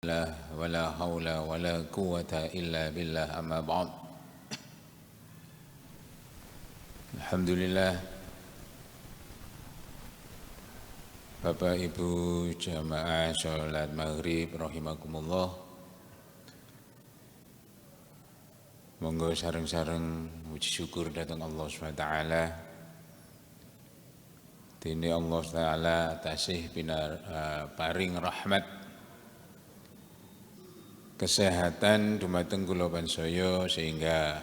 ولا حول ولا قوة إلا بالله أما بعد. Alhamdulillah, Bapak Ibu jamaah sholat maghrib rahimakumullah. Monggo sareng-sareng puji syukur datang Allah SWT. Dini Allah SWT tasih pinar paring rahmat kesehatan dumateng kula pansaya sehingga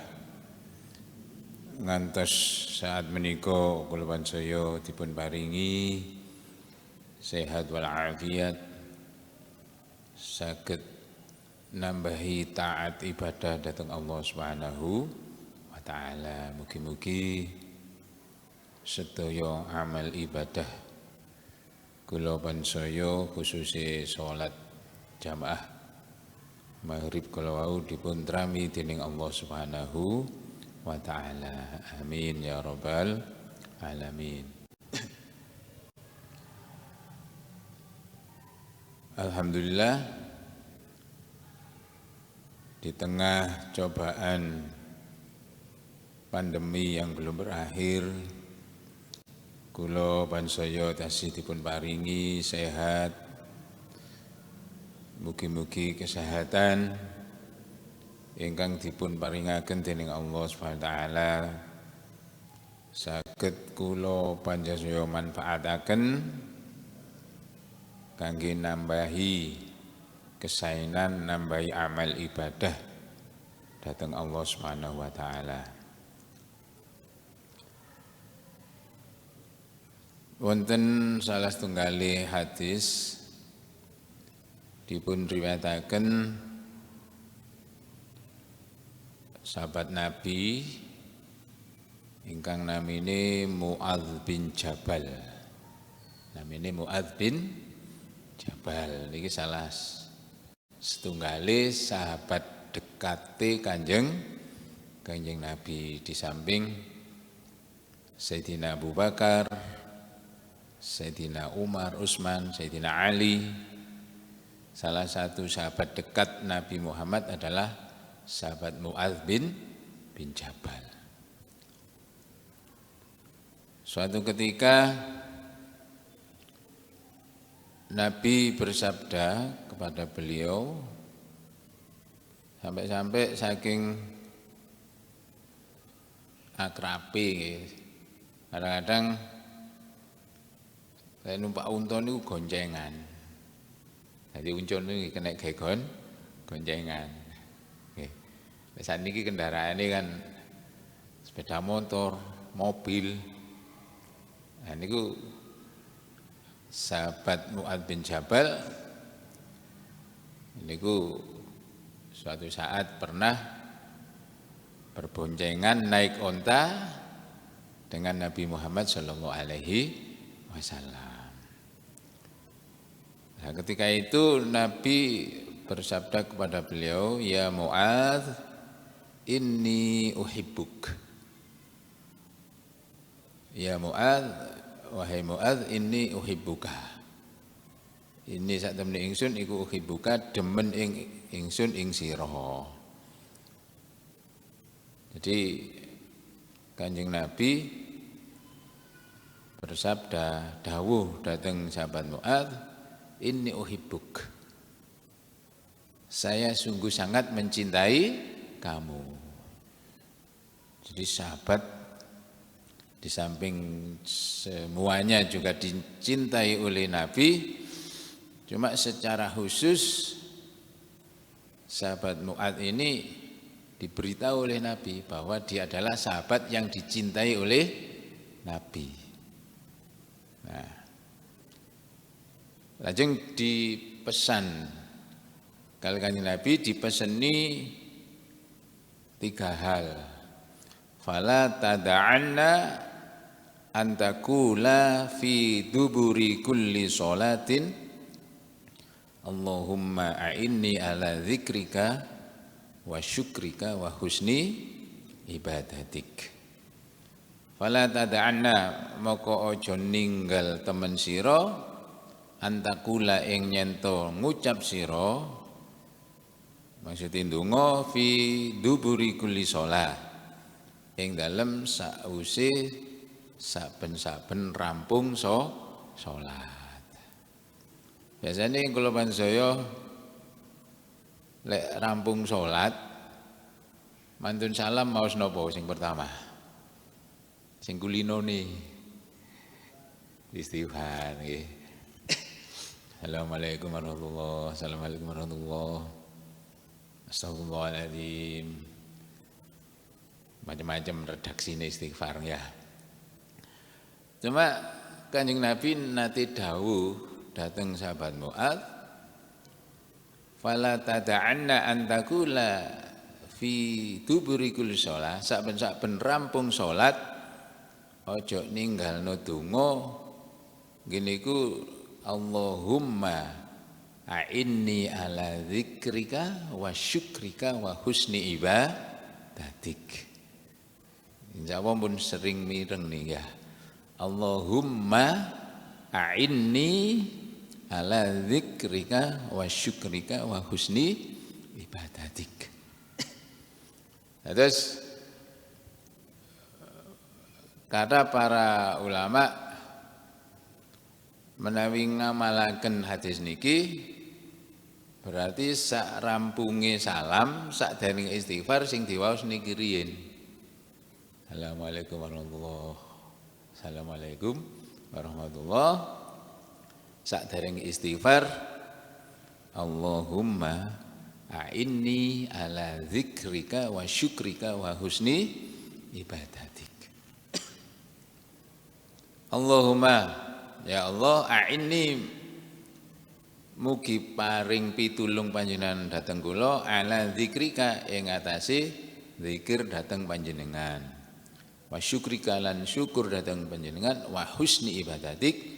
ngantos saat menika kula pansaya dipun paringi sehat wal afiat, saged nambahi taat ibadah dhateng Allah Subhanahu wa taala. Mugi-mugi sedaya amal ibadah kula pansaya khususe salat jamaah maghrib kala wau dipun trami dening Allah Subhanahu wa taala. Amin ya rabbal alamin. Alhamdulillah, di tengah cobaan pandemi yang belum berakhir, kula pansaya tasih dipun paringi sehat. Mugi-mugi kesehatan ingkang dipun paringaken dening Allah Subhanahu wa taala saged kula panjenengan manfaataken kangge nambahi kesainan, nambahi amal ibadah dhateng Allah Subhanahu wa taala. Wonten salah setunggali hadis dipun riwayataken sahabat Nabi ingkang namine Muadz bin Jabal. Namine Muadz bin Jabal niki salah setunggale sahabat dekate Kanjeng Nabi, di samping Sayyidina Abu Bakar, Sayyidina Umar, Utsman, Sayyidina Ali. Salah satu sahabat dekat Nabi Muhammad adalah sahabat Muadz bin Jabal. Suatu ketika Nabi bersabda kepada beliau, sampai-sampai saking akrabe, kadang-kadang saya numpak unta niku goncengan. Jadi uncun ini kena gegon, goncengan. Saat ini kendaraan ini kan sepeda motor, mobil. Nah, ini sahabat Muadz bin Jabal, ini suatu saat pernah berboncengan naik onta dengan Nabi Muhammad SAW. Nah, ketika itu Nabi bersabda kepada beliau, "Ya Muadz, inni uhibbuk." Ya Muadz, wahai Muadz, inni uhibbuka. Ini sak temne ingsun iku uhibbuka, demen ing ingsun ing sira. Jadi Kanjeng Nabi bersabda dawuh dhateng sahabat Muadz, "Inni uhibbuk." Saya sungguh sangat mencintai kamu. Jadi sahabat di samping semuanya juga dicintai oleh Nabi, cuma secara khusus sahabat Muadz ini diberitahu oleh Nabi bahwa dia adalah sahabat yang dicintai oleh Nabi. Nah, lajeng dipesan kali Kanjeng Nabi dipeseni 3 hal. Fala tada'anna antakula fi duburi kulli sholatin Allahumma a'inni ala dzikrika wa syukrika wa husni ibadatik. Fala tada'anna moko aja ninggal temen sira antakula ing nyento ngucap sira Maksudnya ndonga fi duburi kulli shalah. Ing dalem sause saben-saben rampung salat. Biasanya kula pansaya lek rampung salat mantun salam maos napa sing pertama? Sing kulinone istighfar nggih. Assalamualaikum warahmatullahi wabarakatuh. Assalamualaikum warahmatullahi wabarakatuh. Astagfirullahaladzim. Macam-macam redaksi istighfar ya. Cuma Kanjeng Nabi nate dawuh dateng sahabat Mu'adz, fala tada'anna an taqula fi duburi kulli shalah, saben-saben rampung salat aja ninggalno donga ngene iku, Allahumma a'inni ala dzikrika wa syukrika wa husni ibadatik. Insyaallah pun sering mireng nih ya. Allahumma a'inni ala dzikrika wa syukrika wa husni ibadatik. Terus kata para ulama menawi ngamalaken hadis niki berarti sak rampunge salam sak dereng istighfar sing diwaos niki riyin. Assalamualaikum warahmatullahi wabarakatuh. Assalamualaikum warahmatullahi. Sak dereng istighfar Allahumma a'inni ala dzikrika wa syukrika wa husni ibadatik. Allahumma ya Allah a'inni mugi paring pitulung panjenengan dhateng kula ala dzikrika ing atase zikir dhateng panjenengan, wa syukrika lan syukur dhateng panjenengan, wa husni ibadatik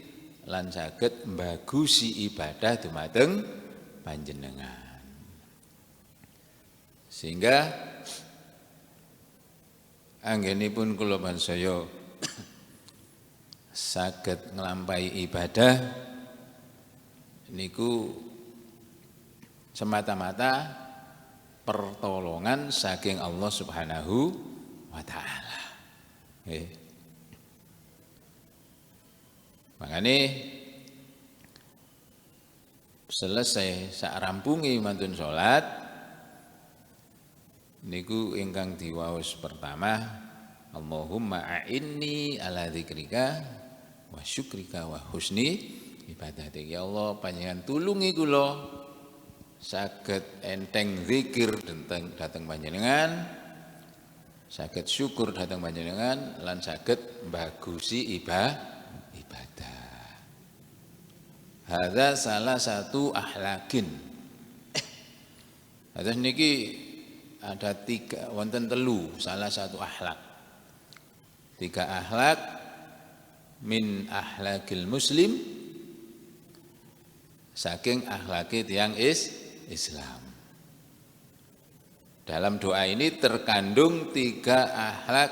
lan saged mbagusi ibadah dumateng panjenengan. Sehingga anggenipun kula pansaya saged nglampahi ibadah niku semata-mata pertolongan saking Allah Subhanahu wa taala. Nggih. Makane selesai sak rampunge mantun salat niku ingkang diwaos pertama, Allahumma a'inni ala dzikrika wa syukrika wa husni ibadatik. Ya Allah panjenengan tulungi kula saged enteng zikir dhateng panjenengan, saged syukur dhateng panjenengan lan saged mbagusi ibadah. Hadza salah satu akhlaqin. Hadza niki ada tiga, wonten telu, salah satu akhlak. Tiga akhlak min akhlakil muslim, saking akhlaki tiyang Islam. Dalam doa ini terkandung tiga akhlak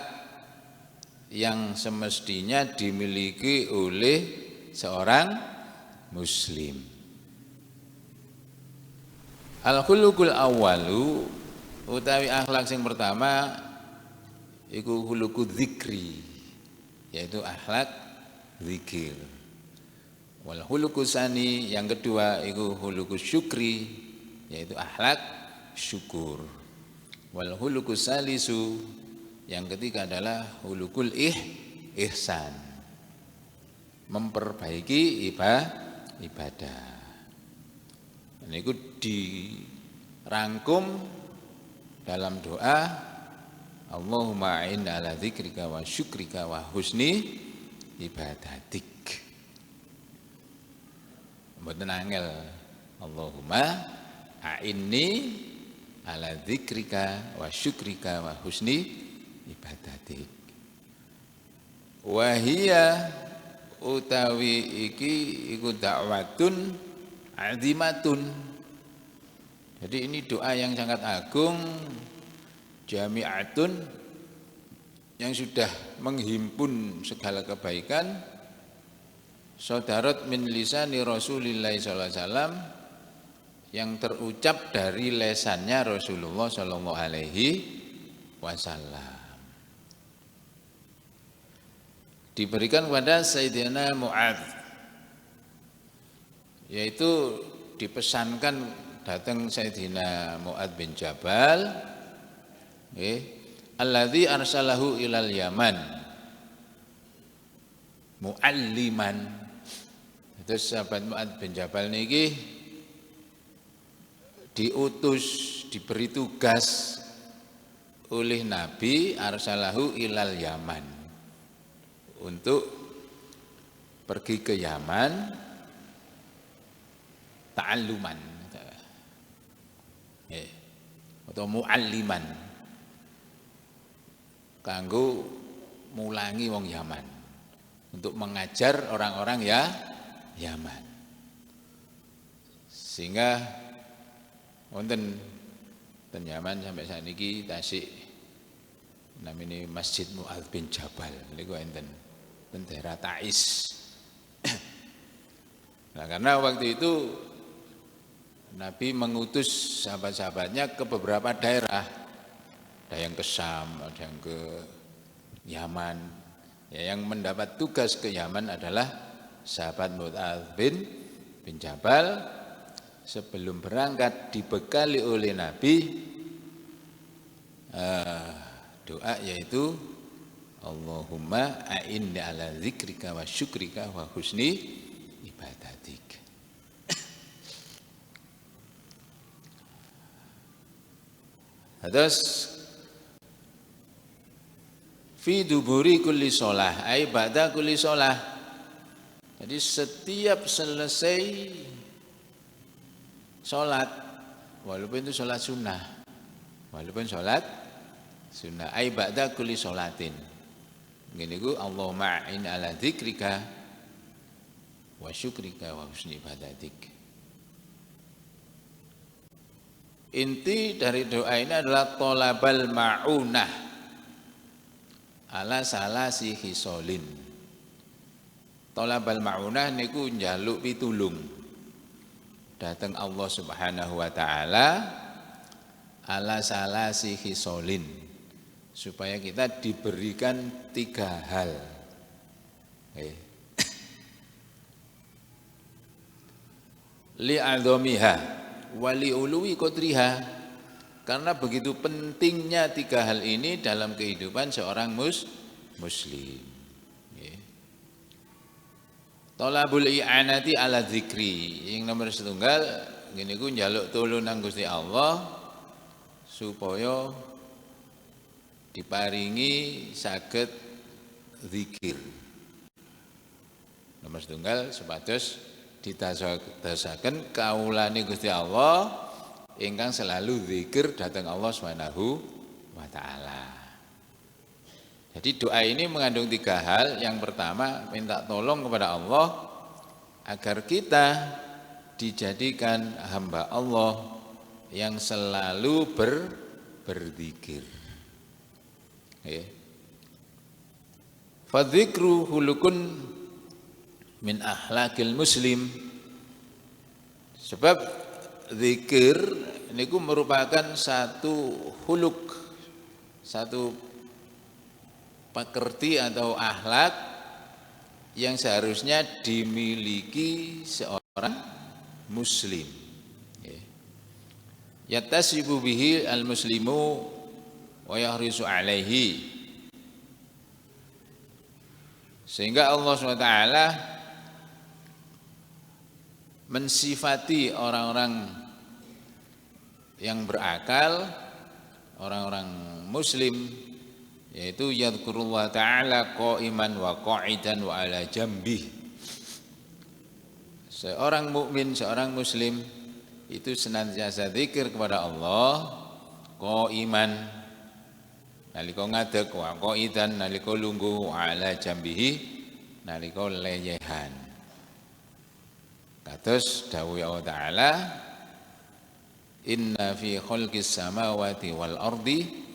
yang semestinya dimiliki oleh seorang muslim. Al-khuluqul awwalu utawi akhlak yang pertama iku khuluqud dzikri, yaitu akhlak zikir. Wal khuluqus tsani yang kedua iku khuluqus syukri, yaitu akhlak syukur. Wal khuluqus salisu yang ketiga adalah khuluqul ihsan, memperbaiki ibadah. Ini itu dirangkum dalam doa Allahumma a'inna ala dzikrika wa syukrika wa husni ibadatik. Mboten angel. Allahumma a'inni ala dzikrika wa syukrika wa husni ibadatik. Wa hiya utawi iki iku dakwatun azimatun. Jadi ini doa yang sangat agung, jami'atun, yang sudah menghimpun segala kebaikan. Saudarat min lisani Rasulillah sallallahu alaihi wasallam, yang terucap dari lesannya Rasulullah Shallallahu Alaihi Wasallam. Diberikan kepada Sayyidina Mu'adz, yaitu dipesankan datang Sayyidina Mu'adz bin Jabal, alladzi arsalahu ilal Yaman mu'alliman. Terus sahabat Mu'adz bin Jabal niki diutus, diberi tugas oleh Nabi arsalahu ilal Yaman untuk pergi ke Yaman ta'alluman atau mu'alliman kanggo mulangi wong Yaman, untuk mengajar orang-orang ya Yaman. Sehingga wonten ten Yaman sampai saat ini tasik namanya Masjid Mu'adz bin Jabal niku enten ten daerah Taiz. Nah, karena waktu itu Nabi mengutus sahabat-sahabatnya ke beberapa daerah, ada yang ke Syam, ada yang ke Yaman. Ya, yang mendapat tugas ke Yaman adalah sahabat Mu'adz bin Jabal. Sebelum berangkat dibekali oleh Nabi doa, yaitu Allahumma a'inni ala dzikrika wa syukrika wa husni ibadatik. Terus fi duburi kulli sholah ay ba'da kulli sholah. Jadi setiap selesai sholat, walaupun itu sholat sunnah, walaupun sholat sunnah, ay ba'da kulli sholatin. Gini ku Allahumma a'in ala dzikrika wa syukrika wa husni ibadatik. Inti dari doa ini adalah tolabal ma'unah ala salasi khisolin. Tolabal ma'unah niku njaluk pitulung datang Allah Subhanahu wa taala ala salasi khisolin, supaya kita diberikan 3 hal. Li'adhomiha wa li'uluwi qadriha, karena begitu pentingnya 3 hal ini dalam kehidupan seorang muslim. Tolabul i'anati ala dzikri, yang nomor setunggal ngene ku njaluk tulung nang Gusti Allah supaya diparingi saged zikir. Nomor setunggal supados ditasaken kaulane Gusti Allah ingkang selalu zikir dhateng Allah Subhanahu wa taala. Jadi doa ini mengandung 3 hal. Yang pertama, minta tolong kepada Allah agar kita dijadikan hamba Allah yang selalu berzikir. Fadzikru hulukun min akhlaqil muslim. Sebab zikir niku merupakan satu huluk, satu pekerti atau akhlak yang seharusnya dimiliki seorang muslim. Yattasibu bihi al-muslimu wa yahrisu alaihi. Sehingga Allah SWT mensifati orang-orang yang berakal, orang-orang muslim, yaitu yadhkurullah ta'ala qa'iman wa qa'idan wa ala jambih. Seorang mukmin, seorang muslim itu senantiasa zikir kepada Allah qa'iman nalika ngadeg, wa qa'idan nalika lungguh, wa ala jambihi nalika leyehan. Kados dawuh Allah Ta'ala, inna fi khalqis samawati wal ardi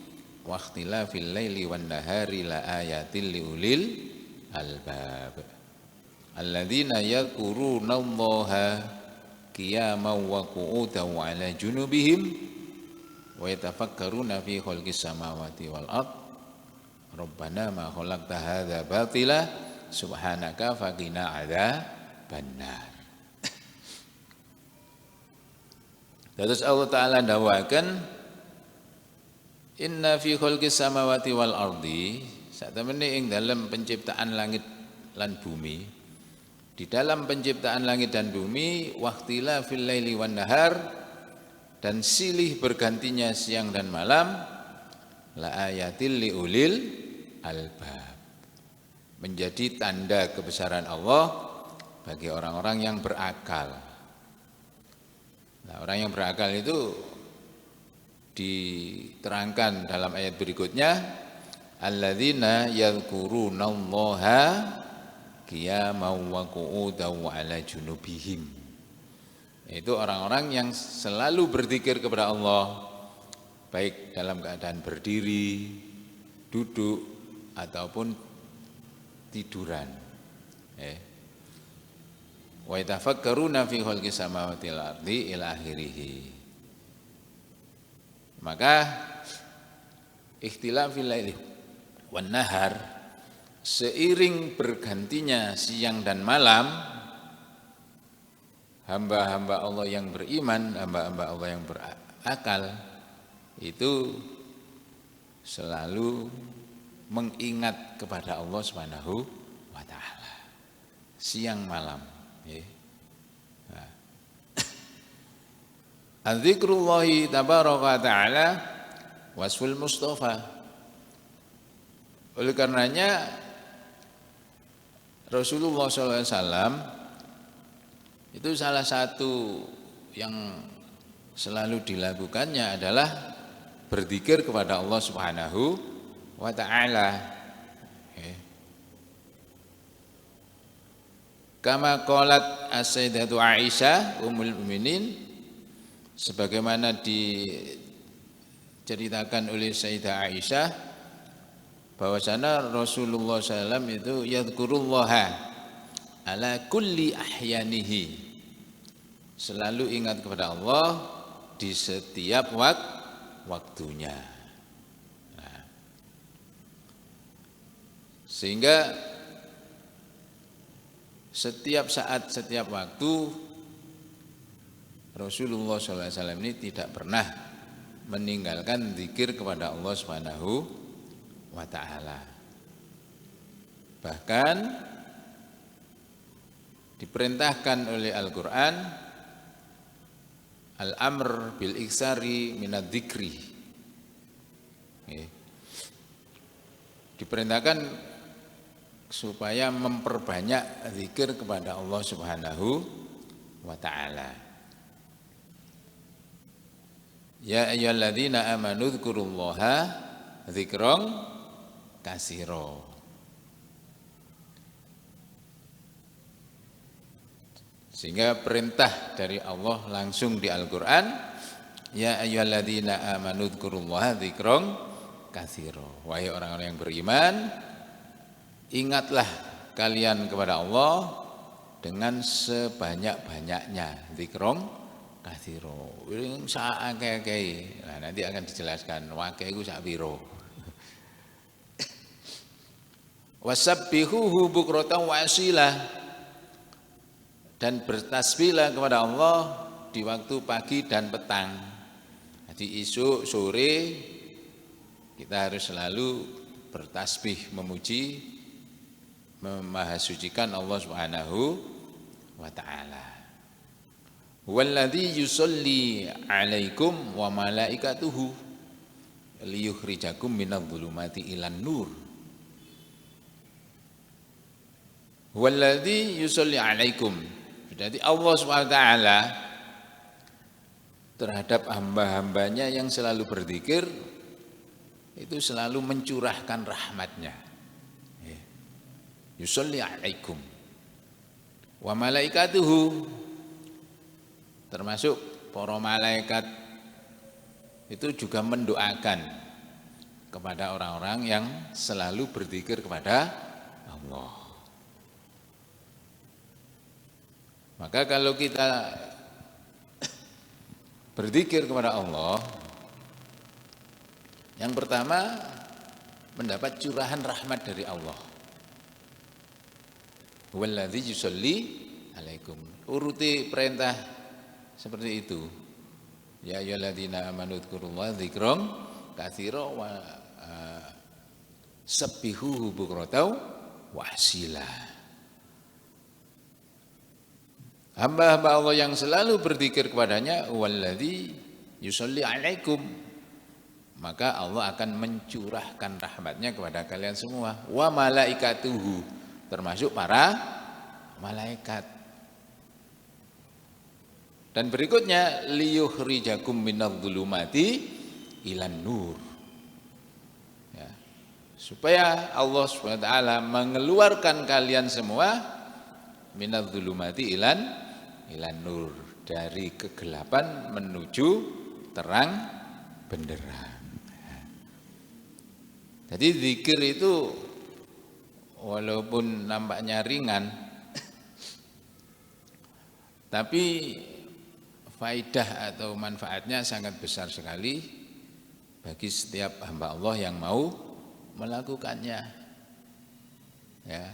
wa ikhtilafil laili wan nahari la ayatil liulil albab alladzina yadhkurunallaha qiyaman wa qu'udan wa 'ala junubihim wa yatafakkaruna fi khalqis samawati wal ard rabbana ma khalaqta hadza batila subhanaka faqina 'adzabannar. Terus Allah Ta'ala dawakan inna fi khalqis samawati wal ardi, sak temene ing dalam penciptaan langit lan bumi, di dalam penciptaan langit dan bumi, waqtila fil laili wan nahar, dan silih bergantinya siang dan malam, la ayatil liulil albab, menjadi tanda kebesaran Allah bagi orang-orang yang berakal. Nah, orang yang berakal itu diterangkan dalam ayat berikutnya, alladzina yadhkurunallaha qiyaman wa qu'udan wa 'ala junubihim. Itu orang-orang yang selalu berzikir kepada Allah baik dalam keadaan berdiri, duduk ataupun tiduran. Wa yatafakkaruna fi khalqis samawati wal ardi ila akhirih. Maka ikhtilafil laili wan nahar, seiring bergantinya siang dan malam, hamba-hamba Allah yang beriman, hamba-hamba Allah yang berakal itu selalu mengingat kepada Allah Subhanahu wa taala siang malam. Adzikrullahi tabaraka ta'ala wasful mustafa. Oleh karenanya Rasulullah SAW itu salah satu yang selalu dilakukannya adalah berzikir kepada Allah Subhanahu wa ta'ala. Kama qalat as-sayyidatu Aisyah ummul mukminin, sebagaimana diceritakan oleh Sayyidah Aisyah bahwasanya Rasulullah SAW itu yadhkurullaha ala kulli ahyanihi, selalu ingat kepada Allah di setiap waktunya. Nah, sehingga setiap saat, setiap waktu Rasulullah SAW ini tidak pernah meninggalkan zikir kepada Allah Subhanahu wa ta'ala. Bahkan diperintahkan oleh Al-Quran al-amr bil iksari minad dzikri. Diperintahkan supaya memperbanyak zikir kepada Allah Subhanahu wa ta'ala. Ya ayyuhalladzina amanu dzkurullaha dzikran katsira. Sehingga perintah dari Allah langsung di Al-Qur'an, ya ayyuhalladzina amanu dzkurullaha dzikran katsira. Wahai orang-orang yang beriman, ingatlah kalian kepada Allah dengan sebanyak-banyaknya. Dzikron katsiro. Wing sak akeh-akeh. Nah, nanti akan dijelaskan wakeh iku sak piro. Wasabbihuhu bukratan wa asila, dan bertasbihlah kepada Allah di waktu pagi dan petang. Jadi esok sore kita harus selalu bertasbih, memuji, memahasucikan Allah Subhanahu wa ta'ala. Walladzi yusolli 'alaikum wa malaikatuhu liyukhrijakum minadh dhulumati ilan nur. Walladzi yusolli 'alaikum, berarti Allah Subhanahu wa ta'ala terhadap hamba-hambanya yang selalu berzikir itu selalu mencurahkan rahmatnya. Yusolli 'alaikum wa malaikatuhu, termasuk para malaikat itu juga mendoakan kepada orang-orang yang selalu berzikir kepada Allah. Maka kalau kita berzikir kepada Allah, yang pertama mendapat curahan rahmat dari Allah. Walladzi yusolli alaikum. Uruti perintah seperti itu. Ya ayyuhalladzina amanu dzkurullaha dzikran katsira wa sabbihuhu bukratan wa asila. Hamba-hamba Allah yang selalu berzikir kepadanya, walladzi yusolli alaikum, maka Allah akan mencurahkan rahmatnya kepada kalian semua. Wa malaikatuhu, termasuk para malaikat. Dan berikutnya, liyukhrijakum minadh-dhulumati ilan nur. Ya, supaya Allah SWT mengeluarkan kalian semua minadh-dhulumati ilan nur, dari kegelapan menuju terang benderang. Jadi zikir itu walaupun nampaknya ringan, tapi faidah atau manfaatnya sangat besar sekali bagi setiap hamba Allah yang mau melakukannya. Ya,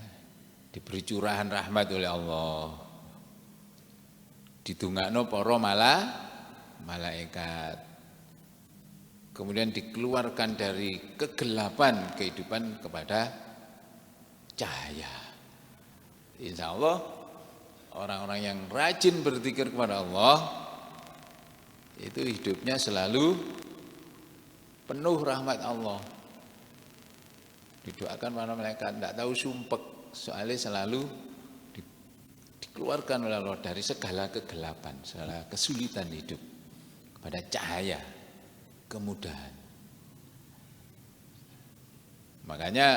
diberi curahan rahmat oleh Allah, didungakno para malaikat, kemudian dikeluarkan dari kegelapan kehidupan kepada cahaya. Insya Allah orang-orang yang rajin berzikir kepada Allah itu hidupnya selalu penuh rahmat Allah. Didoakan para malaikat, tidak tahu sumpek, soalnya selalu dikeluarkan oleh Allah dari segala kegelapan, segala kesulitan hidup kepada cahaya, kemudahan. Makanya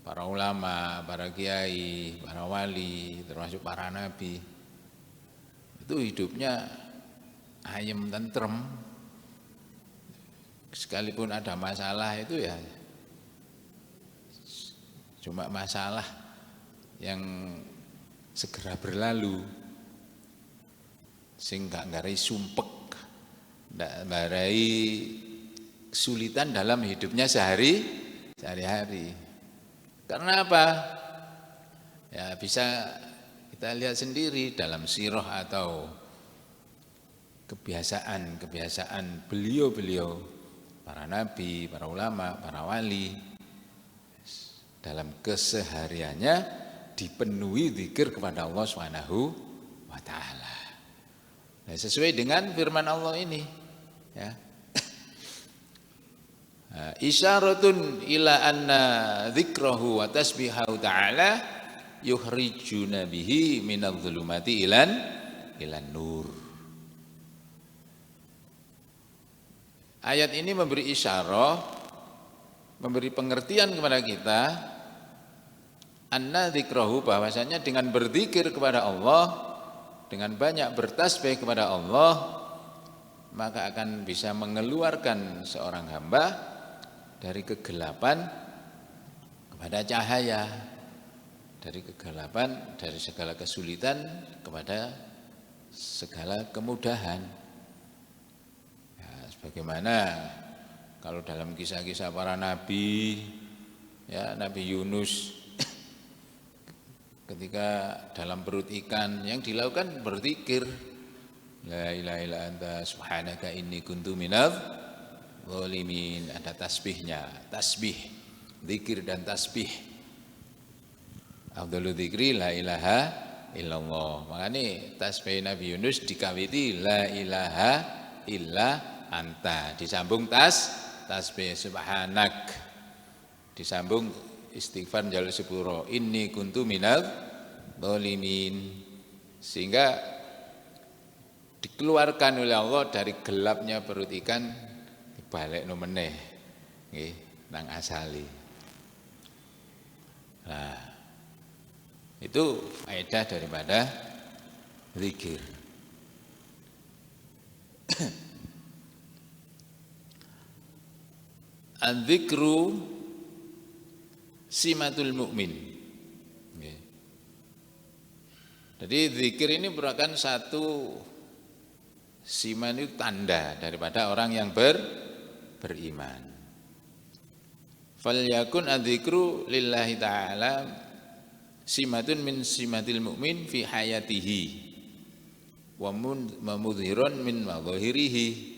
para ulama, para kiai, para wali, termasuk para nabi, itu hidupnya ayem tentrem. Sekalipun ada masalah itu ya cuma masalah yang segera berlalu, sehingga ngarai sumpek, ndak ngarai kesulitan dalam hidupnya sehari-hari. Karena apa? Ya bisa kita lihat sendiri dalam sirah atau kebiasaan beliau-beliau, para nabi, para ulama, para wali, dalam kesehariannya dipenuhi zikir kepada Allah Subhanahu wa taala. Nah, sesuai dengan firman Allah ini, ya. Isyaratun ila anna dzikrahu wa tasbihahu ta'ala yukhrijuna bihi minadh-dhulumati ilan nur. Ayat ini memberi isyarah, memberi pengertian kepada kita, anna dzikrahu, bahwasanya dengan berzikir kepada Allah, dengan banyak bertasbih kepada Allah, maka akan bisa mengeluarkan seorang hamba dari kegelapan kepada cahaya, dari kegelapan, dari segala kesulitan kepada segala kemudahan. Ya, sebagaimana kalau dalam kisah-kisah para nabi, ya, Nabi Yunus ketika dalam perut ikan, yang dilakukan berzikir, la ilaha illa anta subhanaka inni kuntu minadz zalimin. Ada tasbihnya, tasbih, zikir dan tasbih. Afdhalul dzikri la ilaha illallah. Makanya tasbih Nabi Yunus dikawiti la ilaha illa anta, disambung tasbih subhanak, disambung istighfar jalur sepuro, inni kuntu minadz zalimin, sehingga dikeluarkan oleh Allah dari gelapnya perut ikan, dibalik meneh nggih nang asali. Nah, itu faedah daripada zikir. Adzikru simatul mukmin. Jadi zikir ini merupakan satu Siman itu tanda daripada orang yang beriman. Falyakun adzikru lillahi ta'ala simatun min simatil mu'min fi hayatihi wa mudhirun min madhahirihi.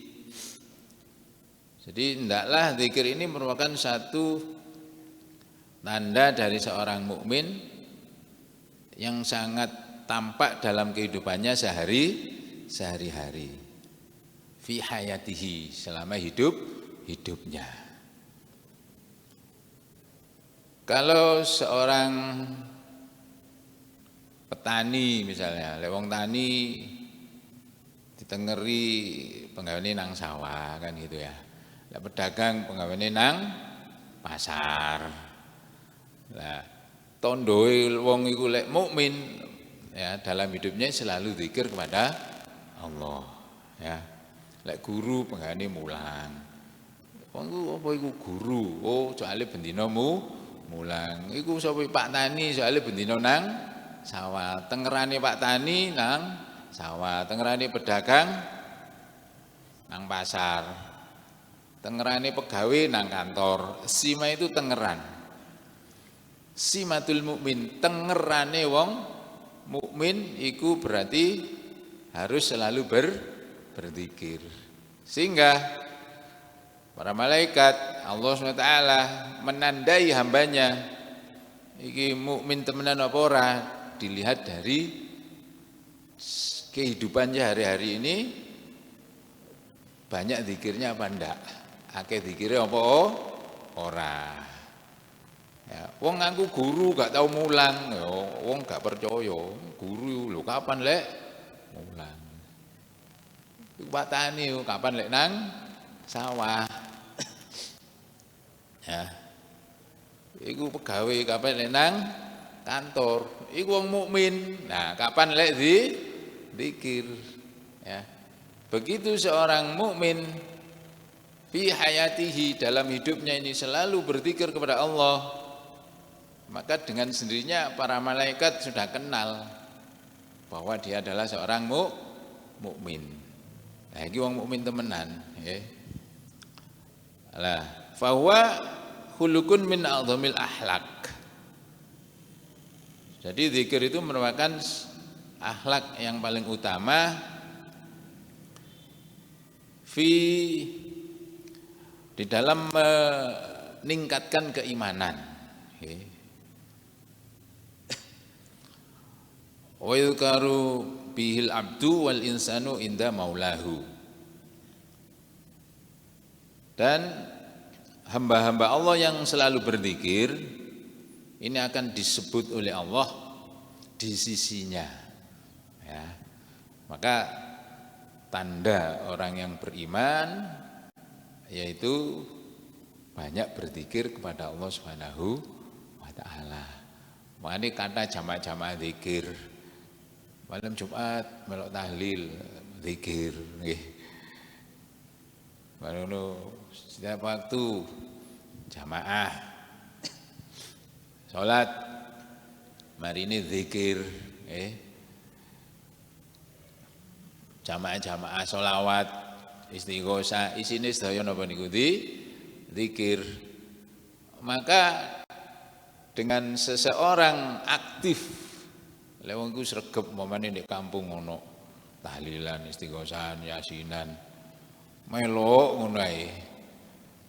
Jadi hendaklah zikir ini merupakan satu tanda dari seorang mukmin yang sangat tampak dalam kehidupannya sehari-hari. Fi hayatihi, selama hidupnya. Kalau seorang petani misalnya, lewong tani ditengeri penggaweane nang sawah kan gitu ya. Lah pedagang penggaweane nang pasar. Lah tondoe wong iku lek mukmin ya dalam hidupnya selalu zikir kepada Allah ya. Lek guru penggaweane mulang. Wong iku apa iku guru? Oh, soalé bendina mulang. Iku sapa Pak Tani soalé bendina nang sawah. Tengerane Pak Tani nang sawah, tengerane pedagang nang pasar. Tengerane pegawai nang kantor. Sima itu tengeran. Simatul mukmin, tengerane wong mukmin iku berarti harus selalu berzikir. Sehingga para malaikat Allah SWT menandai hambanya iki mukmin temenan apa ora dilihat dari kehidupannya hari-hari ini, banyak zikirnya apa ndak, akeh zikire apa ora ya. Wong ngaku guru gak tau mulang ya, wong gak percaya guru lho kapan lek mulang. Pak Tani kapan lek nang sawah ya, iku pegawai kapan lek nang kantor, iku wong mukmin. Nah, kapan lek zikir ya. Begitu seorang mukmin fi hayatihi, dalam hidupnya ini selalu berzikir kepada Allah, maka dengan sendirinya para malaikat sudah kenal bahwa dia adalah seorang mukmin. Nah, iki wong mukmin temenan ya. Lah fahuwa khulukun min a'dhamil akhlak. Jadi zikir itu merupakan akhlak yang paling utama di dalam meningkatkan keimanan. Wa yuzkaru bihil abdu wal insanu inda maulahu. Dan hamba-hamba Allah yang selalu berzikir ini akan disebut oleh Allah di sisinya ya. Maka tanda orang yang beriman yaitu banyak berzikir kepada Allah Subhanahu wa taala. Makanya kata jamaah-jamaah zikir malam Jumat melok tahlil zikir nggih. Baru setiap waktu jamaah salat mari ini zikir jamaah-jamaah sholawat istighosah isine sedaya napa niku zikir. Maka dengan seseorang aktif lewong iku sregep umpamane nek kampung ngono tahlilan istighosahan yasinan melok ngono ae.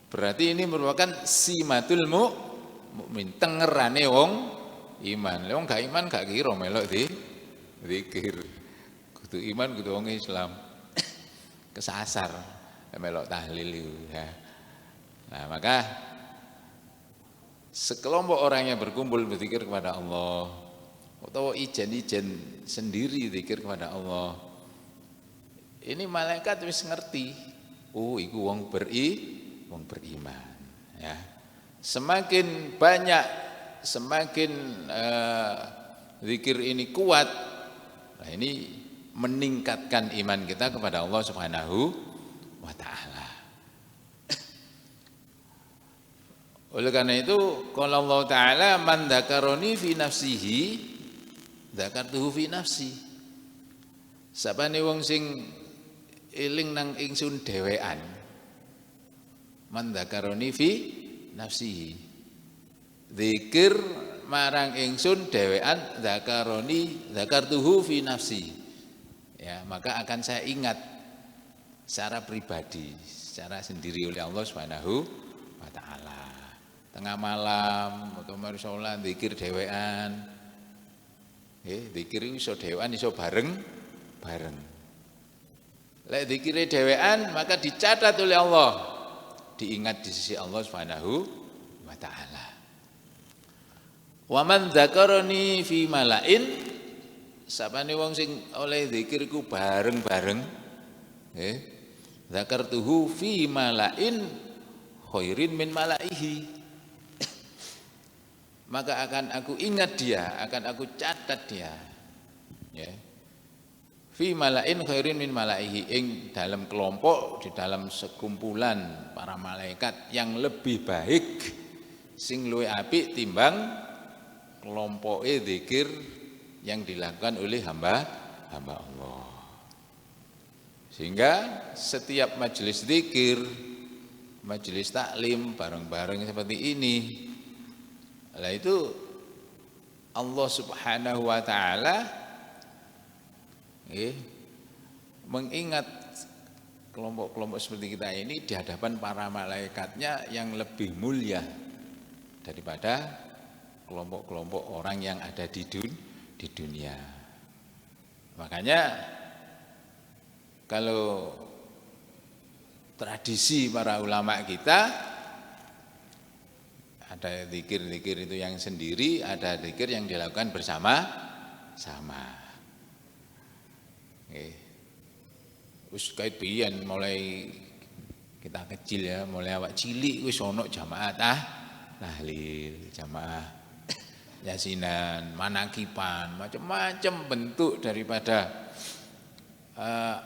Berarti ini merupakan simatul mukmin, tengerane wong iman. Wong gak iman gak kira melok zikir. Kudu iman kudu wong Islam. Kesasar melok tahlil itu ya. Nah, maka sekelompok orang yang berkumpul berzikir kepada Allah atau ijen-ijen sendiri zikir kepada Allah. Ini malaikat wis ngerti. Oh, iku wong beriman ya. Semakin banyak, semakin zikir ini kuat, nah ini meningkatkan iman kita kepada Allah Subhanahu wa taala. Oleh karena itu, kalau Allah taala man dzakaroni fi nafsihi dzakartuhu fi nafsi. Sapane wong sing eling nang ingsun dhewean. Man dzakaroni fi nafsihi. Zikir marang ingsun dhewean dzakartuhu fi nafsi. Ya, maka akan saya ingat secara pribadi, secara sendiri oleh Allah Subhanahu wa taala. Tengah malam atau mari salat zikir dhewean. Zikir iso dhewean iso bareng. Lek zikire dhewean maka dicatat oleh Allah, diingat di sisi Allah Subhanahu wa taala. Wa man dzakarani fi malain, sapane wong sing oleh zikir iku bareng-bareng, nggih. Dzakartuhu fi malain khairin min malaihi. Maka akan aku ingat dia, akan aku catat dia. Ya. Fi malain khairin min malaihi, ing dalam kelompok, di dalam sekumpulan para malaikat yang lebih baik, sing luwih apik timbang kelompoke zikir yang dilakukan oleh hamba Allah. Sehingga setiap majelis zikir, majelis taklim bareng-bareng seperti ini, lah itu Allah Subhanahu wa taala mengingat kelompok-kelompok seperti kita ini di hadapan para malaikatnya yang lebih mulia daripada kelompok-kelompok orang yang ada di dunia. Makanya kalau tradisi para ulama kita, ada zikir-zikir itu yang sendiri, ada zikir yang dilakukan bersama-sama. Wis kait biyen mulai kita kecil ya, mulai awak cilik wis ono jamaah tahlil, jamaah yasinan, manakipan, macam-macam bentuk daripada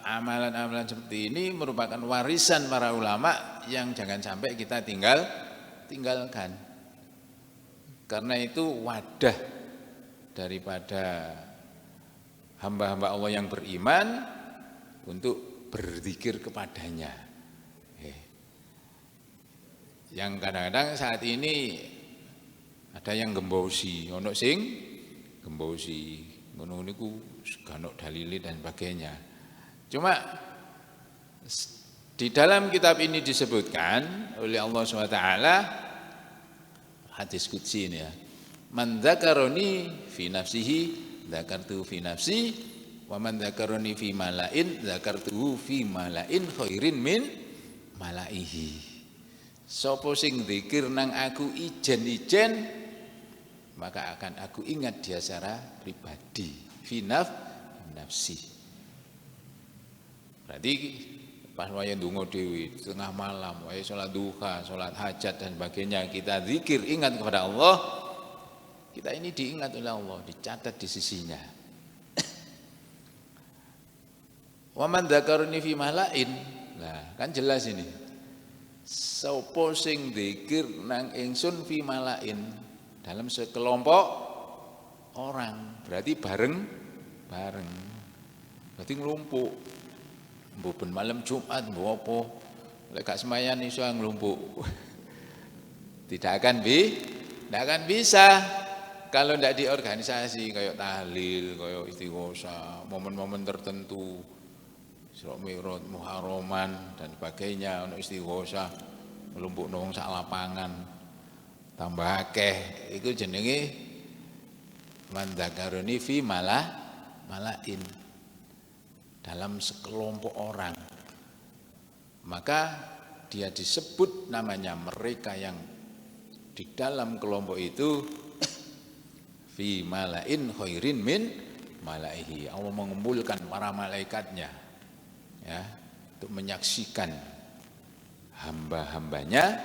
amalan-amalan seperti ini merupakan warisan para ulama yang jangan sampai kita tinggalkan. Karena itu wadah daripada hamba-hamba Allah yang beriman untuk berzikir kepadanya. Yang kadang-kadang saat ini ada yang gembosi, ono sing gembosi, ngono niku ganok dalile dan sebagainya. Cuma di dalam kitab ini disebutkan oleh Allah SWT, hadis qudsi ini ya, man dzakaroni fi nafsihi dzakartu fi nafsi, wa man dzakaroni fi malain dzakartuhu fi malain khairin min malaihi. Sapa sing zikir nang aku ijen-ijen, maka akan aku ingat dia secara pribadi, fi nafsi. Berarti pas waya ndonga dhewe tengah malam, waya salat duha, salat hajat dan sebagainya, kita zikir ingat kepada Allah, kita ini diingat oleh Allah, dicatat di sisinya. Wa man dzakarni fi malain, nah kan jelas ini. Sapa sing zikir nang ingsun fi malain, dalam sekelompok orang, berarti bareng. Berarti ngelumpuk. Mbok ben malam Jumat mbok apa? Lek gak semayan iso ngelumpuk. Tidak akan bisa kalau tidak diorganisasi kayak tahlil, kayak istighosa, momen-momen tertentu, Isra Mi'raj, Muharraman dan sebagainya, ono istighosa, ngelumpuk nang sak lapangan. Tambah akeh iku jenenge man dzakaroni fi malain, dalam sekelompok orang. Maka dia disebut namanya mereka yang di dalam kelompok itu fi malain khairin min malaihi. Allah mengumpulkan para malaikatnya ya untuk menyaksikan hamba-hambanya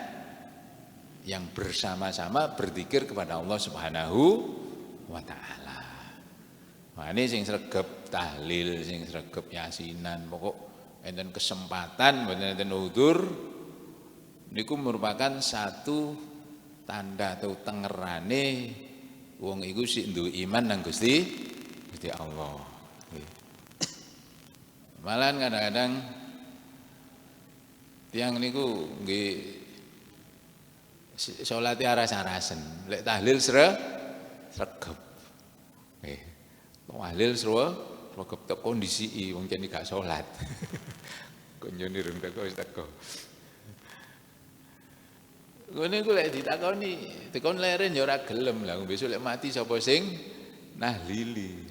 yang bersama-sama berzikir kepada Allah Subhanahu wa taala. Nah, ini sing sregep tahlil, sing sregep yasinan, pokok enten kesempatan enten udzur niku merupakan satu tanda atau tengerane wong iku sik duwe iman nang Gusti Allah. Malahan kadang-kadang tiyang niku nggih salate aras-arasen, lek tahlil sregep. Nggih. Tahlil sregep tek kondisi wong jane gak salat. Konjone rung teko wis teko. Ngene ku lek ditakoni, tekon leren ya ora gelem lah besok lek mati sapa sing nahlili.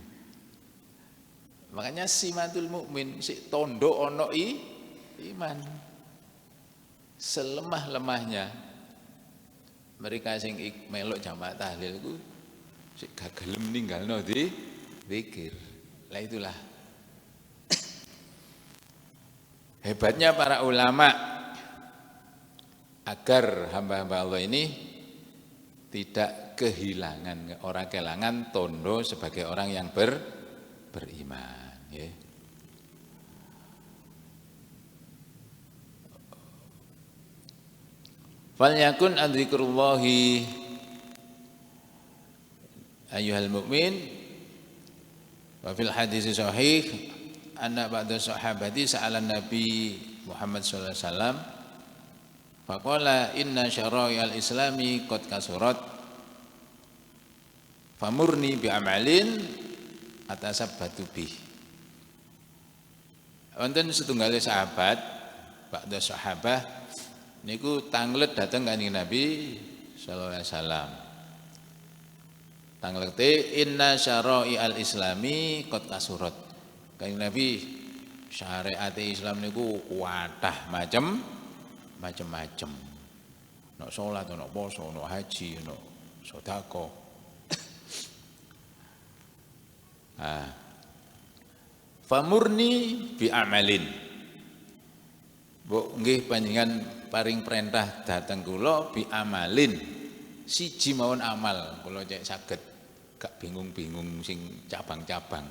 Makanya simatul mukmin sik tondo ana iman. Selemah-lemahnya mereka sing melok jamaah tahlil ku sik gak gelem ninggalno zikir. Lah itulah hebatnya para ulama agar hamba-hamba Allah ini tidak kehilangan, orang kehilangan tondo sebagai orang yang beriman. Ya. Falyakun adzikrullahi ayyuhal mu'min wa fil hadis sahih anna ba'da sahabati sa'alan Nabi Muhammad sallallahu alaihi wasallam faqala inna syara'i'al islami qad kasurat famurni bi amalin atasabbatu bih. Wonten setunggal sahabat ba'da sahabah niku tanglet dateng kanjeng Nabi sallallahu alaihi wasallam. Tanglete inna syara'i'al islami qad kasurat. Kanjeng Nabi syariat Islam niku kuatah macam-macam. Nek salat, nek puasa, nek haji, nek sedekah. Famurni bi amalin. Mbok nggih panjenengan paring perintah dhateng kula bi amalin. Siji mawon amal kula cek saged gak bingung-bingung sing cabang-cabang.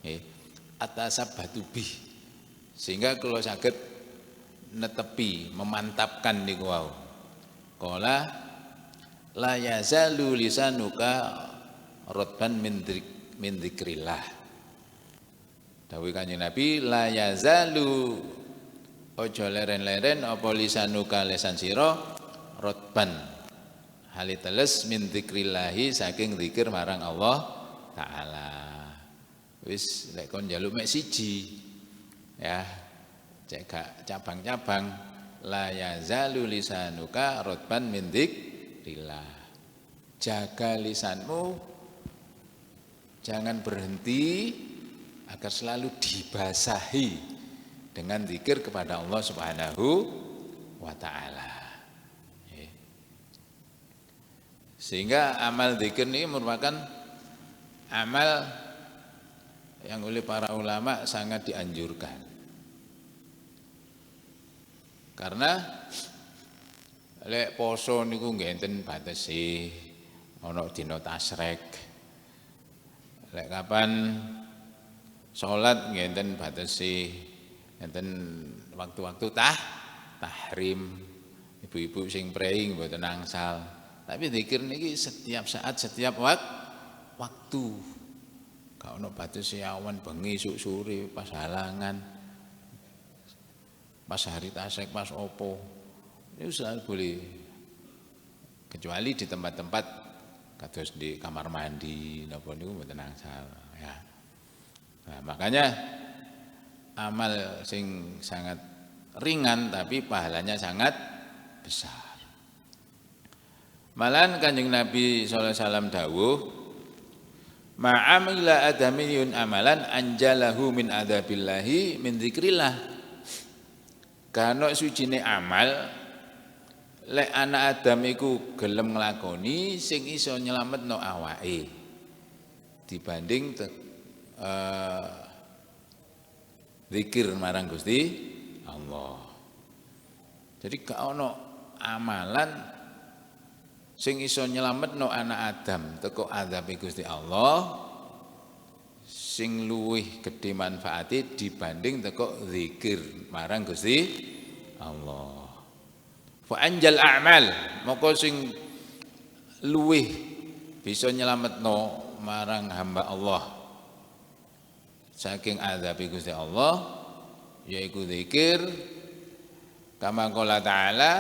Nggih. Atasabatu bih. Sehingga kula saged netepi, memantapkan niku wau. Qala la yazalu lisanuka rotban min dzikrillah. Dawuh Kanjeng Nabi la yazalu ojo leren-leren apa lisanuka lesan sira rotban haliteles min dzikrillahi saking zikir marang Allah taala. Wis lek kon njaluk mek siji ya cek gak cabang-cabang la yazalu lisanuka rotban min dzikrillah. Jaga lisanmu jangan berhenti agar selalu dibasahi dengan zikir kepada Allah Subhanahu wa taala. Sehingga amal zikir ini merupakan amal yang oleh para ulama sangat dianjurkan. Karena lek poso niku nggih enten batesi, ana dina tasrek. Lek kapan salat nggih enten batesi, enten waktu-waktu tahrim. Ibu-ibu sing praying mboten angsal. Tapi zikir niki setiap saat, setiap waktu. Gak ono batesi awan bengi esuk sore pas halangan. Pas hari tasrek pas opo. Itu selalu boleh. Kecuali di tempat-tempat kados di kamar mandi napa niku mboten angsal ya. Nah, makanya amal sing sangat ringan tapi pahalanya sangat besar. Malahan Kanjeng Nabi sallallahu alaihi wasallam dawuh ma'amila adamiyun amalan anjalahu min adabillahi min dzikrillah. Kana sucine amal lek anak Adam iku gelem nglakoni sing iso nyelametno awake dibanding zikir marang Gusti Allah. Jadi gak ono amalan sing iso nyelametno anak Adam teko azabe Gusti Allah sing luwih gedhe manfaate dibanding teko zikir marang Gusti Allah. Fa anjal a'mal moko sing luwih bisa nyelametno marang hamba Allah saking azabe Gusti Allah yaiku zikir Kama qala ta'ala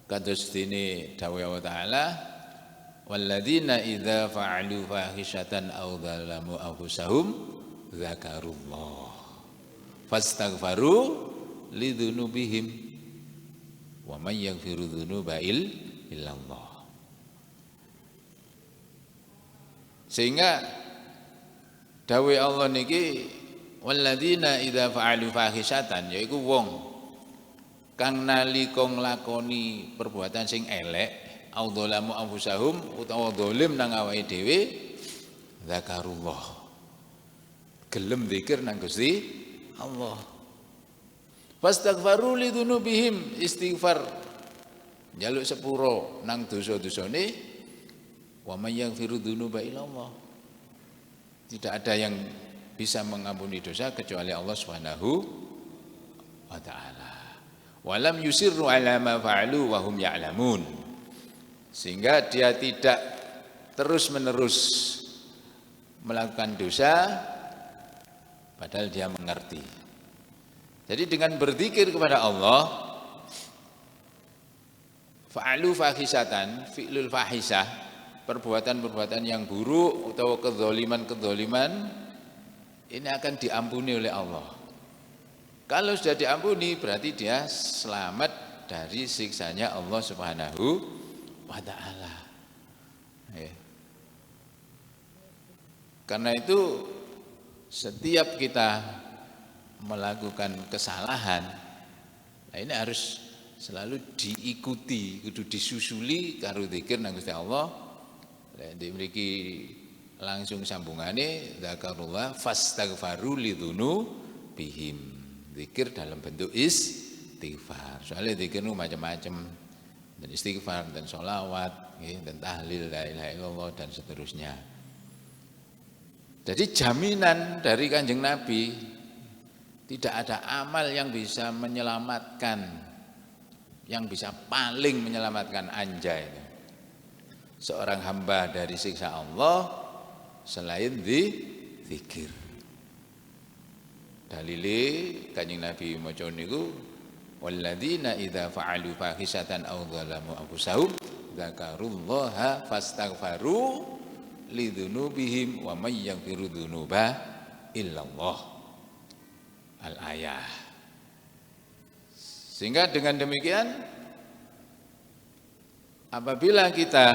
kados dene dawuh Allah Ta'ala walladzina idza fa'alu fahishatan aw dzalamu anfusahum dzakarullah fastaghfaru lidzunubihim wa may yaghfiru dzunuba illallah. Sehingga dawuh Allah niki walladzina idza fa'alu fahishatan yaiku wong kang nalika nglakoni perbuatan sing elek au dzalamu anfusahum utawa zalim nang awake dhewe zakarullah gelem zikir nang Gusti Allah fastaghfaru lidzunubihim istighfar njaluk sepuro nang dosa-dosane wa may yaghfiru dzunuba illallah tidak ada yang bisa mengampuni dosa kecuali Allah Subhanahu wa taala. Walam yusirru ala ma fa'alu wa hum ya'lamun. Sehingga dia tidak terus-menerus melakukan dosa padahal dia mengerti. Jadi dengan berzikir kepada Allah fa'alu fahisatan, fi'lul fahisah, perbuatan-perbuatan yang buruk atau kezaliman-kezaliman ini akan diampuni oleh Allah. Kalau sudah diampuni berarti dia selamat dari siksanya Allah Subhanahu wa taala. Ya. Karena itu setiap kita melakukan kesalahan, nah ini harus selalu diikuti, kudu disusuli karo zikir nang Gusti Allah. Dimiliki langsung sambungane zakarullah fastaghfaru lidzunubihim. Zikir dalam bentuk istighfar. Soalnya zikir itu macam-macam. Dan istighfar, dan sholawat, dan tahlil, la ilaha illallah, dan seterusnya. Jadi jaminan dari Kanjeng Nabi, tidak ada amal yang bisa menyelamatkan, yang bisa paling menyelamatkan anjay seorang hamba dari siksa Allah selain zikir. Dalile Kanjeng Nabi maca niku walladzina idza fa'alu fahisatan aw dzalamu anfusahum dzakarullaha fastaghfaru lidzunubihim wa may yaghfiru dzunuba illallah. Al-ayah. Sehingga dengan demikian apabila kita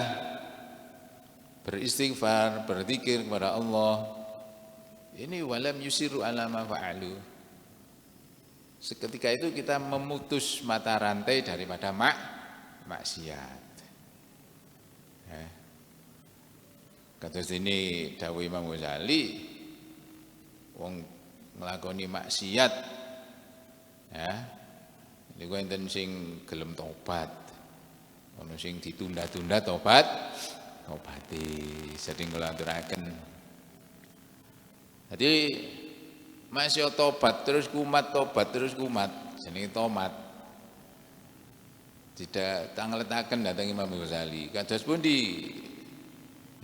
beristighfar, berzikir kepada Allah, ini walam yusiru ala ma fa'alu. Seketika itu kita memutus mata rantai daripada maksiat. Kados ini dawuh Imam Ghazali, wong nglakoni maksiat ya, niku enten sing gelem tobat. Ono sing ditunda-tunda obati sering kula aturaken. Jadi masih tobat terus kumat jenenge tomat. Tidak tangletaken datang Imam Ghazali. Kados pundi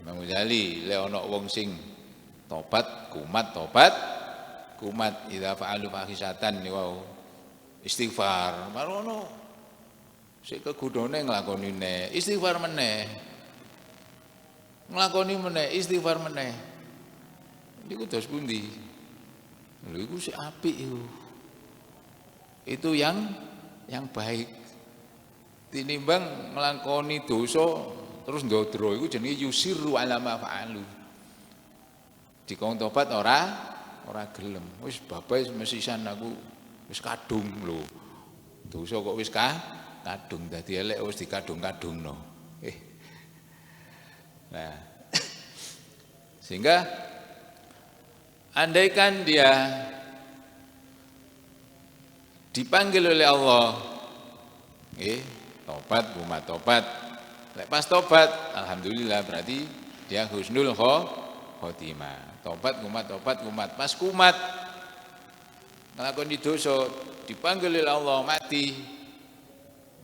Imam Ghazali le ana wong sing tobat kumat idza fa'alu fahisatan niku istighfar marono sik kegudone nglakoni meneh istighfar meneh nglakoni meneh istighfar meneh. Niku dos pundi? Lho iku sik apik iku. Itu yang baik. Tinimbang nglakoni dosa terus ndodro iku jenenge yusiru ala ma fa'alu. Dikon tobat ora gelem. Wis babae mesisan aku wis kadung lho. Dosa kok wis kadung dadi elek wis dikadung-kadungno. Nah. Sehingga andaikan dia dipanggil oleh Allah, tobat, lek pas tobat, alhamdulillah berarti dia husnul khotimah. Tobat, kumat, pas kumat nglakoni dosa, dipanggil oleh Allah mati,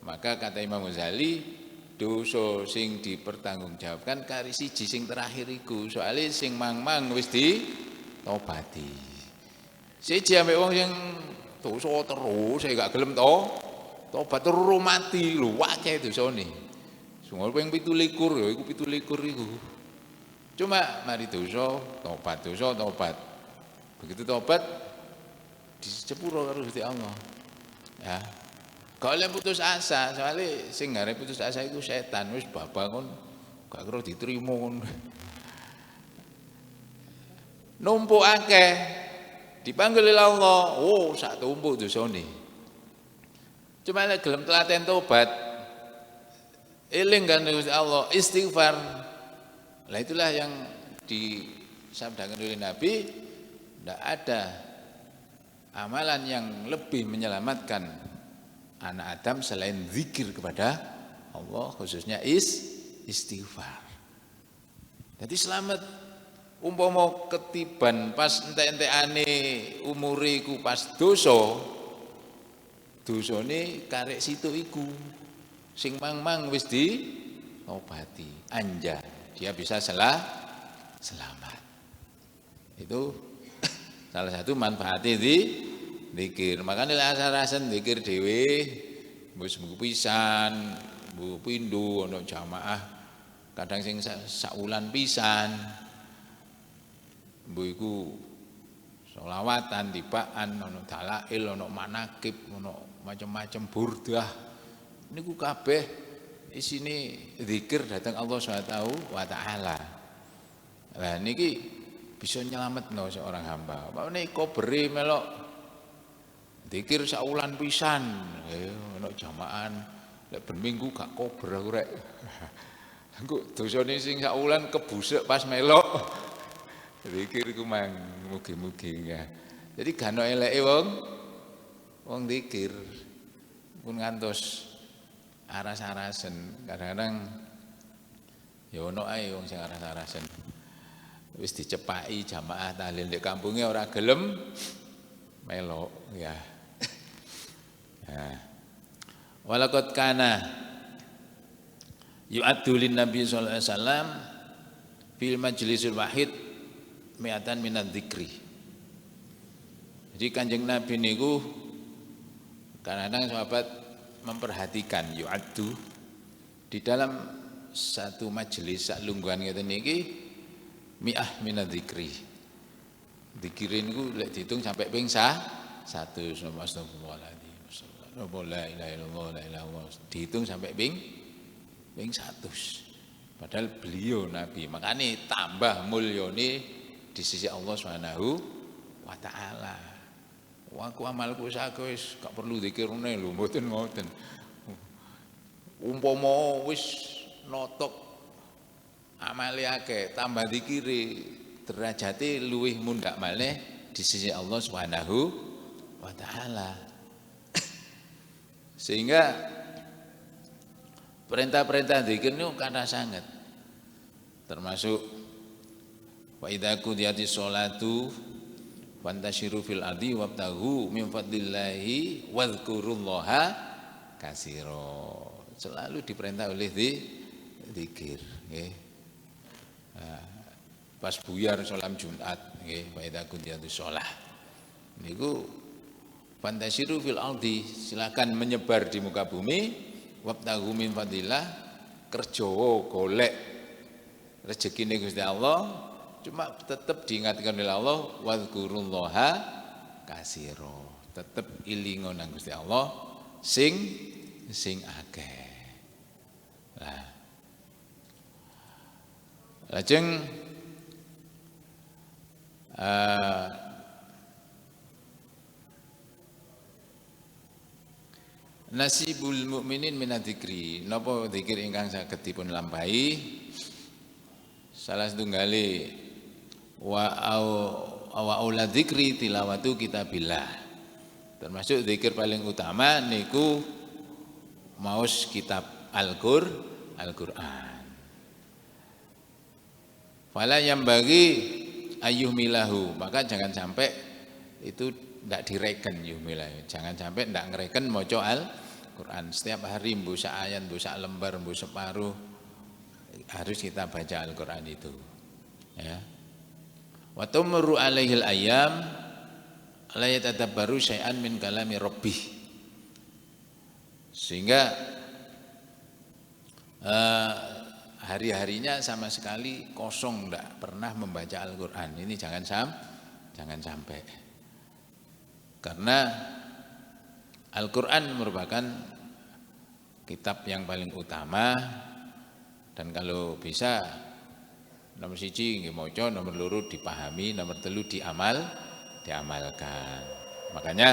maka kata Imam Ghazali, dosa sing dipertanggungjawabkan kari siji sing terakhir iku, soalnya sing mang-mang wis di tobati. Siji ambek wong yang dosa terus saya gak gelem tobat terus mati lho akeh dosane. Sungguh ping 17 ya iku 17 iku. Cuma mari dosa tobat. Begitu tobat disepuro karo Gusti Allah. Ya. Gak oleh putus asa, soalnya sing ngare putus asa iku setan wis babak kon gak kira diterima kon. Numpuk akeh dipanggil oleh Allah, oh sak tumpuk dosane. Cuma lek gelem telaten tobat, eling kan Gusti Allah, istighfar. Lah itulah yang disabdakan oleh Nabi, tidak ada amalan yang lebih menyelamatkan anak Adam selain zikir kepada Allah, khususnya istighfar. Jadi selamat. Umpama ketiban pas entek-entekane umure iku pas dosane karek situ iku sing mang-mang wis diobati anja dia bisa selamat. Itu salah satu manfaatnya zikir. Makanya lek asar-asan zikir dhewe wis minggu pisan, minggu pindho ana jamaah kadang sing saulan pisan. Mbuh iku sholawatan, tibaan, ono dalail, ono manakib, ono macam-macam burdah. Niku kabeh isine zikir datang Allah Subhanahu wa taala. Lah niki bisa nyelametno seorang hamba. Makane kobere melok zikir saulan pisan, ono jamaan. Lek ben minggu gak kober aku rek. Engko dosane sing saulan kebusek pas melok. Zikir ku mang mugi-mugi ya. Jadi gak ono eleke wong zikir pun ngantos aras-arasen. Kadang-kadang ya ono ae wong sing aras-arasen. Wis dicepaki jamaah tahlil di kampunge ora gelem melok ya. Nah. Walaqad kana yu'addu lin Nabi sallallahu alaihi wasallam fil majlisil wahid mi'atan minadz dzikri. Jadi Kanjeng Nabi niku kadang-kadang sahabat memperhatikan yu'addu di dalam satu majelis sak lungguhan ngeten niki mi'ah minadz dzikri. Dzikirin niku lek diitung sampai ping 1 astagfirullahaladzim la ilaha illallah la ilaha illallah dihitung sampai ping 100. Padahal beliau Nabi makanya tambah mulyane di sisi Allah Subhanahu wa taala. Waku amalku sak wis gak perlu zikirne lho mboten ngoten. Umpama wis notok amale akeh tambah zikire derajate luwih mundhak malih di sisi Allah Subhanahu wa taala. Sehingga perintah-perintah zikir itu kata sangat termasuk wa idza qudiyatis sholatu fantashiru fil ardi wabtaghu min fadlillahi wadhkurullaha katsira. Selalu diperintah oleh zikir nggih. Pas buyar salam Jumat nggih wa idza qudiyatis shalah niku fantashiru fil ardi silakan menyebar di muka bumi wabtaghu min fadlillah kerja golek rezekine Gusti Allah. Cuma tetap diingatkan oleh Allah wadhkurullaha katsira. Tetap ilingon nang Gusti Allah sing akeh. Lah. Lajeng nasibul mukminin minadzikri. Napa zikir ingkang saged dipun lampahi? Salah setunggale wa aula dzikri tilawatu kitabillah. Termasuk zikir paling utama niku maos kitab Al-Qur'an. Fala yang bagi ayyuhmilahu, maka jangan sampai itu tidak direken yuhmilahu. Jangan sampai tidak ngereken maca Al-Qur'an. Setiap hari mbu sak ayat, mbu sak lembar, mbu separuh harus kita baca Al-Qur'an itu. Ya. Wa tumru alaihil ayyam la yatadabbaru syai'an min kalami rabbih. Sehingga hari-harinya sama sekali kosong, tidak pernah membaca Al-Quran. Ini jangan sampai. Karena Al-Quran merupakan kitab yang paling utama, dan kalau bisa nomor siji nggih maca, nomor loro dipahami, nomor telu diamalkan. Makanya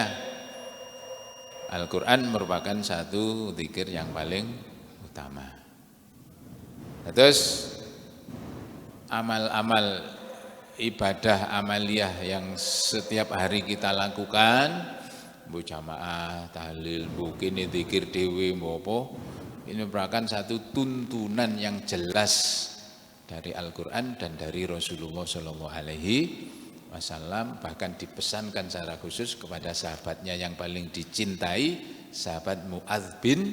Al-Quran merupakan satu zikir yang paling utama. Terus amal-amal ibadah amaliyah yang setiap hari kita lakukan, bu jamaah, tahlil, bu kene zikir dhewe apa, ini merupakan satu tuntunan yang jelas dari Al-Quran dan dari Rasulullah Shallallahu Alaihi Wasallam. Bahkan dipesankan secara khusus kepada sahabatnya yang paling dicintai, sahabat Mu'adz bin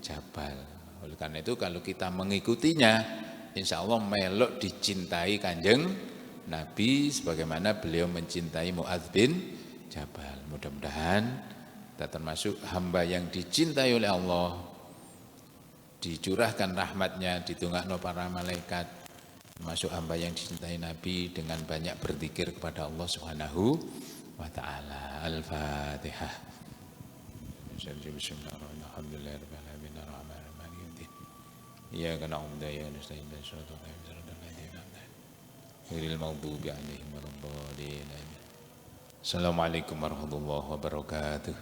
Jabal. Oleh karena itu kalau kita mengikutinya, insya Allah melok dicintai Kanjeng Nabi sebagaimana beliau mencintai Mu'adz bin Jabal. Mudah-mudahan kita termasuk hamba yang dicintai oleh Allah, dicurahkan rahmatnya, ditungakno para malaikat, termasuk hamba yang dicintai Nabi dengan banyak berzikir kepada Allah Subhanahu wa taala. Al-Fatihah. Bismillahirrahmanirrahim. Iyyaka na'budu wa iyyaka nasta'in. Ghairil maghdubi 'alaihim waladdallin. Assalamualaikum warahmatullahi wabarakatuh.